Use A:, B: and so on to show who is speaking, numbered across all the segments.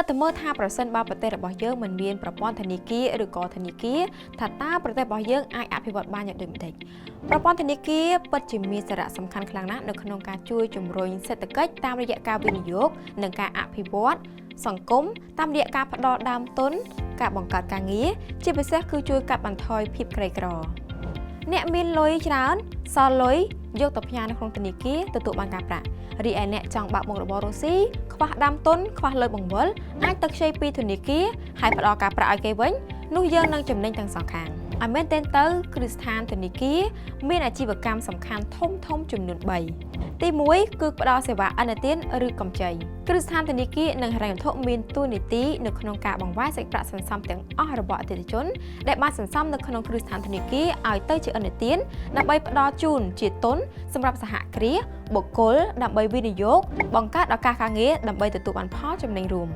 A: ก็แต่เมื่อท่าประเสริฐบาประเทศរបស់យើងមិនមានប្រព័ន្ធធនាគារឬក៏ធនាគារថាតើប្រទេសរបស់យើងអាចអភិវឌ្ឍបានយ៉ាងដូចម្តេចប្រព័ន្ធធនាគារពិតជាមានសារៈសំខាន់ខ្លាំងណាស់នៅក្នុងការជួយជំរុញសេដ្ឋកិច្ចតាមរយៈការវិនិយោគនិងការអភិវឌ្ឍសង្គមតាមរយៈការផ្ដល់ដើមទុនការបង្កើតការងារជាពិសេសគឺជួយកាត់បន្ថយភាពក្រីក្រអ្នកមានលុយច្រើនសល់លុយយកទៅផ្ញើនៅក្នុងធនាគារទទួលបានការប្រាក់រីឯអ្នកចង់បើកមុខរបររុស្ស៊ីខ្វះដើមទុនខ្វះលុយបង្វិលអាចទៅខ្ចីពីធនាគារហើយផ្ដល់ការប្រាក់ឲ្យគេវិញនោះយើងនឹងចំណេញទាំងសងខាងឲ្យមែនទែនទៅគ្រឹះស្ថានធនាគារមានអាជីវកម្មសំខាន់ធំចំនួន3ទី1គឺផ្ដល់សេវាឥណទានឬកម្ចីគ្រឹះស្ថានធនាគារនិងហិរញ្ញវត្ថុមានតួនាទីនៅក្នុងការបង្វែរសាច់ប្រាក់សន្សំទាំងអស់របស់អតិថិជនដែលបានសន្សំនៅក្នុងគ្រឹះស្ថានធនាគារឲ្យទៅជាឥណទានដើម្បីផ្ដល់ជូនជាទុនសម្រាប់សហគ្រាសបុគ្គលដើម្បីវិនិយោគបង្កើតឱកាសការងារដើម្បីទទួលបានផលចំណេញរួម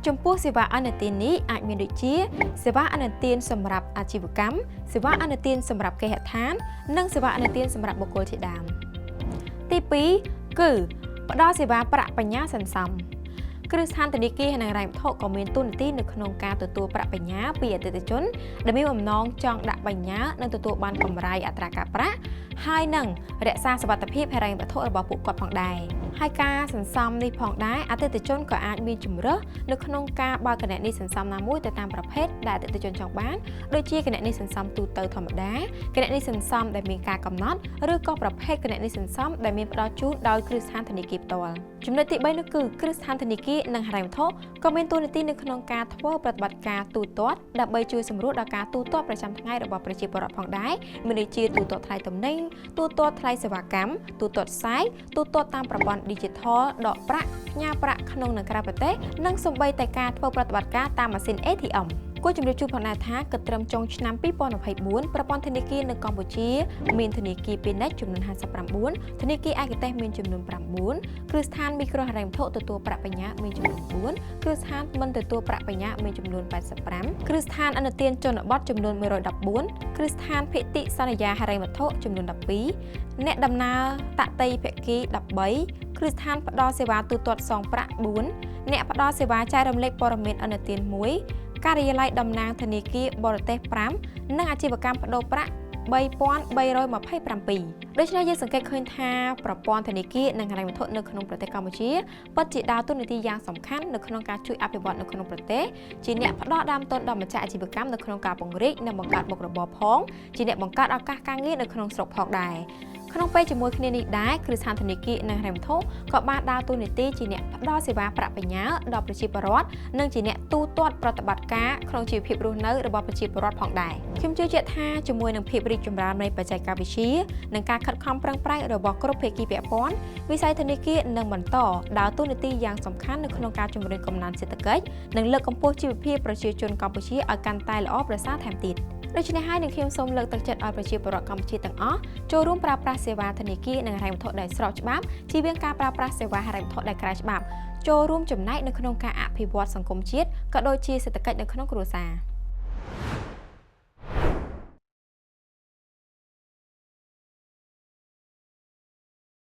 A: ចំពោះសេវាឥណទាននេះអាចមានដូចជាសេវាឥណទានសម្រាប់អាជីវកម្មសេវាឥណទានសម្រាប់គេហដ្ឋាននិងសេវាឥណទានសម្រាប់បុគ្គលជាដើមទី2គឺផ្ដល់សេវាប្រាក់បញ្ញើសន្សំគ្រឹះស្ថានធនាគារនិងហិរញ្ញវត្ថុក៏មានតួនាទីនៅក្នុងការទទួលប្រាក់បញ្ញើពីអតិថិជនដែលមានបំណងចង់ដាក់បញ្ញើនិងទទួលបានកម្រៃអត្រាការប្រាក់ហើយនឹងរក្សាសុវត្ថិភាពហិរញ្ញវត្ថុរបស់ពួកគាត់ផងដែរហើយការសន្សំនេះផងដែរអតិថិជនក៏អាចមានជម្រើសនៅក្នុងការបើកគណនីសន្សំណាមួយទៅតាមប្រភេទដែលអតិថិជនចង់បានដូចជាគណនីសន្សំទូទៅធម្មតាគណនីសន្សំដែលមានការកំណត់ឬក៏ប្រភេទគណនីសន្សំដែលមានផ្ដល់ជូនដោយគ្រឹះស្ថានធនាគារផ្ទាល់ចំណុចទី3នោះគឺគ្រឹះស្ថានធនាគារនិងហិរញ្ញវត្ថុក៏មានតួនាទីនៅក្នុងការធ្វើប្រតិបត្តិការទូទាត់ដើម្បីជួយសម្រួលដល់ការទូទាត់ប្រចាំថ្ងៃរបស់ប្រជាពលរដ្ឋផងដែរមានដូចជាទូទាត់ថ្លៃទំនិញទូទាត់ថ្លៃសេវាកម្មទូទាត់ផ្សាយទូទាត់តាមប្រព័ន្ធ Digital ដកប្រាក់ផ្ញើប្រាក់ក្នុងនិងក្រៅប្រទេសនិងសូម្បីតែការធ្វើប្រតិបត្តិការតាមម៉ាស៊ីន ATM គួរជម្រាបជូនផងដែរថាគិតត្រឹមចុងឆ្នាំ2024ប្រព័ន្ធធនាគារនៅកម្ពុជាមានធនាគារពាណិជ្ជចំនួន59ធនាគារឯកទេសមានចំនួន9គ្រឹះស្ថានមីក្រូហិរញ្ញវត្ថុទទួលប្រាក់បញ្ញើមានចំនួន4គ្រឹះស្ថានមិនទទួលប្រាក់បញ្ញើមានចំនួន85គ្រឹះស្ថានឥណទានជនបទចំនួន114គ្រឹះស្ថានភិតិសន្យាហិរញ្ញវត្ថុចំនួន12អ្នកដំណើរតតីភាគី13គ្រឹះស្ថានផ្ដល់សេវាទូទាត់សងប្រាក់4អ្នកផ្ដល់សេវាចែករំលែកព័ត៌មានឥណទាន1ការិយាល័យតំណាងធនាគារបរទេស5និងអាជីវកម្មប្តូរប្រាក់3327ដូច្នេះយើងសង្កេតឃើញថាប្រព័ន្ធធនាគារនិងហិរញ្ញវត្ថុនៅក្នុងប្រទេសកម្ពុជាពិតជាដើរតួនាទីយ៉ាងសំខាន់នៅក្នុងការជួយអភិវឌ្ឍនៅក្នុងប្រទេសជាអ្នកផ្ដល់ដើមទុនដល់ម្ចាស់អាជីវកម្មនៅក្នុងការពង្រីកនិងបង្កើតមុខរបរផងជាអ្នកបង្កើតឱកាសការងារនៅក្នុងស្រុកផងដែរក្នុងពេលជាមួយគ្នានេះដែរគ្រឹះស្ថានធនាគារនិងហិរញ្ញវត្ថុក៏បានដើរតួនាទីជាអ្នកផ្ដល់សេវាប្រាក់បញ្ញើដល់ប្រជាពលរដ្ឋនិងជាអ្នកទូទាត់ប្រតិបត្តិការក្នុងជីវភាពរស់នៅរបស់ប្រជាពលរដ្ឋផងដែរខ្ញុំជឿជាក់ថាជាមួយនឹងភាពរីកចម្រើននៃបច្ចេកវិទ្យានិងការខិតខំប្រឹងប្រែងរបស់គ្រប់ភាគីពាក់ព័ន្ធវិស័យធនាគារនឹងបន្តដើរតួនាទីយ៉ាងសំខាន់នៅក្នុងការជំរុញកំណើនសេដ្ឋកិច្ចនិងលើកកម្ពស់ជីវភាពប្រជាជនកម្ពុជាឲ្យកាន់តែល្អប្រសើរថែមទៀតដូច្នេះហើយនឹងខ្ញុំសូមលើកទឹកចិត្តឲ្យប្រជាពលរដ្ឋកម្ពុជាទាំងអស់ចូលរួមប្រើប្រាស់សេវាធនាគារនិងហិរញ្ញវត្ថុដែលស្របច្បាប់ជៀសវាងការប្រើប្រាស់សេវាហិរញ្ញវត្ថុដែលក្រៅច្បាប់ចូលរួមចំណែកនៅក្នុងការអភិវឌ្ឍសង្គមជាតិក៏ដូចជាសេដ្ឋកិច្ចនៅក្នុងគ្រួសារ